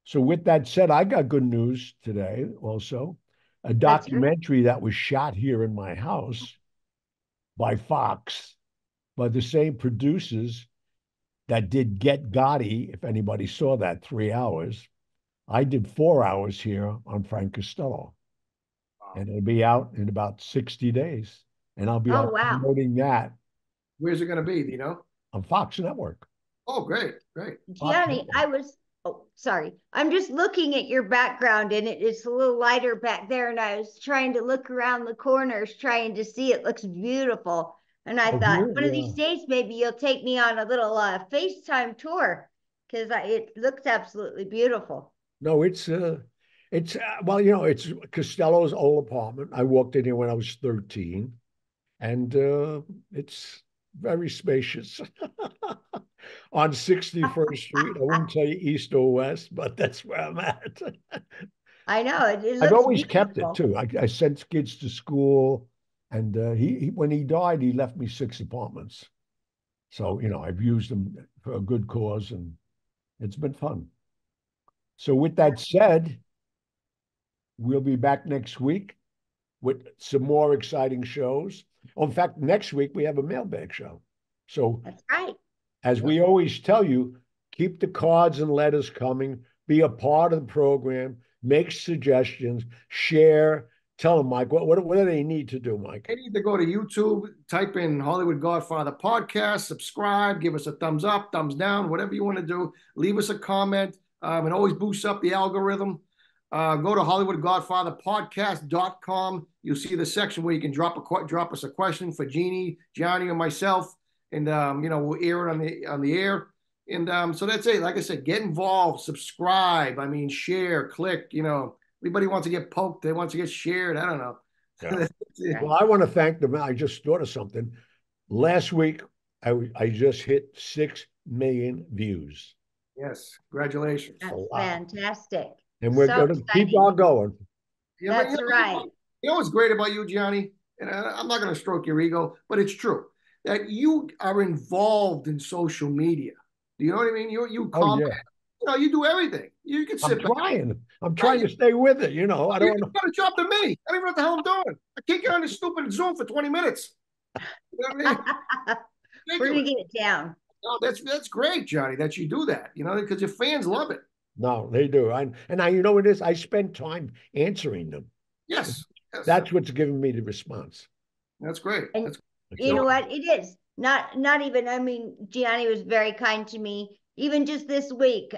so with that said, I got good news today. Also, a documentary that was shot here in my house by Fox, by the same producers that did Get Gotti. If anybody saw that, 3 hours. I did 4 hours here on Frank Costello. Wow. And it'll be out in about 60 days. And I'll be promoting that. Where's it going to be? Do you know? On Fox Network. Oh, great. Gianni, sorry. I'm just looking at your background, and it's a little lighter back there. And I was trying to look around the corners, trying to see. It looks beautiful. And I thought, one of these days, maybe you'll take me on a little FaceTime tour, because it looks absolutely beautiful. No, it's Costello's old apartment. I walked in here when I was 13, and it's very spacious on 61st Street. I wouldn't tell you east or west, but that's where I'm at. I know it looks I've always beautiful. kept it too. I sent kids to school, and he when he died, he left me 6 apartments. So I've used them for a good cause, and it's been fun. So with that said, we'll be back next week with some more exciting shows. Oh, in fact, next week we have a mailbag show. So that's right. As we always tell you, keep the cards and letters coming. Be a part of the program. Make suggestions. Share. Tell them, Mike, what do they need to do, Mike? They need to go to YouTube, type in Hollywood Godfather Podcast, subscribe, give us a thumbs up, thumbs down, whatever you want to do. Leave us a comment. It always boosts up the algorithm. Go to HollywoodGodfatherPodcast.com. You'll see the section where you can drop us a question for Jeannie, Johnny, or myself, and we'll air it on the air. And so that's it. Like I said, get involved, subscribe. Share, click. Everybody wants to get poked. They want to get shared. I don't know. Yeah. Well, I want to thank them. I just thought of something. Last week, I just hit 6 million views. Yes, congratulations. That's fantastic. And we're going to keep on going. Yeah, that's right. You know what's great about you, Johnny? And I'm not going to stroke your ego, but it's true that you are involved in social media. Do you know what I mean? You comment. Yeah. You do everything. You can sit back. I'm trying to stay with it. I don't want to. You got a job to me. I don't even know what the hell I'm doing. I can't get on this stupid Zoom for 20 minutes. You know what I mean? We're going to get it down. No, that's great, Johnny, that you do that, because your fans love it. No, they do. And I, you know what it is? I spend time answering them. Yes. Yes. That's what's giving me the response. That's great. And That's you know what? It is not even, I mean, Gianni was very kind to me, even just this week,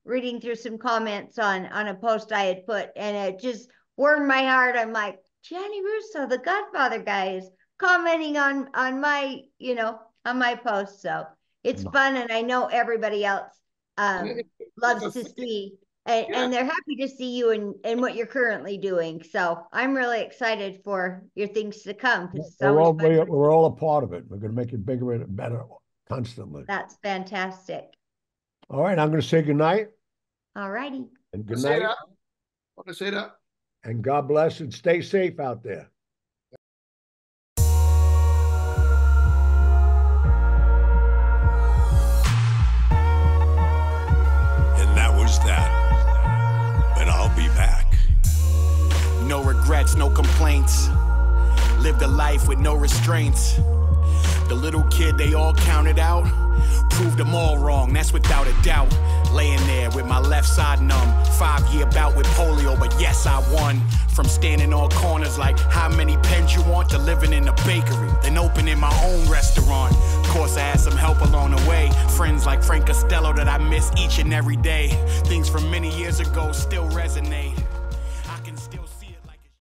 reading through some comments on a post I had put, and it just warmed my heart. I'm like, Gianni Russo, the Godfather guy, is commenting on my, you know, on my post. So it's fun, and I know everybody else loves to see, and they're happy to see you and what you're currently doing. So I'm really excited for your things to come, because we're all a part of it. We're going to make it bigger and better constantly. That's fantastic. All right, I'm going to say good night. All righty. And good night. I want to say that. And God bless, and stay safe out there. And that was that. But I'll be back. No regrets, no complaints. Lived a life with no restraints. The little kid they all counted out, proved them all wrong, that's without a doubt. Laying there with my left side numb, 5-year bout with polio, but yes, I won. From standing on corners like how many pens you want, to living in a bakery, then opening my own restaurant. Of course, I had some help along the way, friends like Frank Costello that I miss each and every day. Things from many years ago still resonate.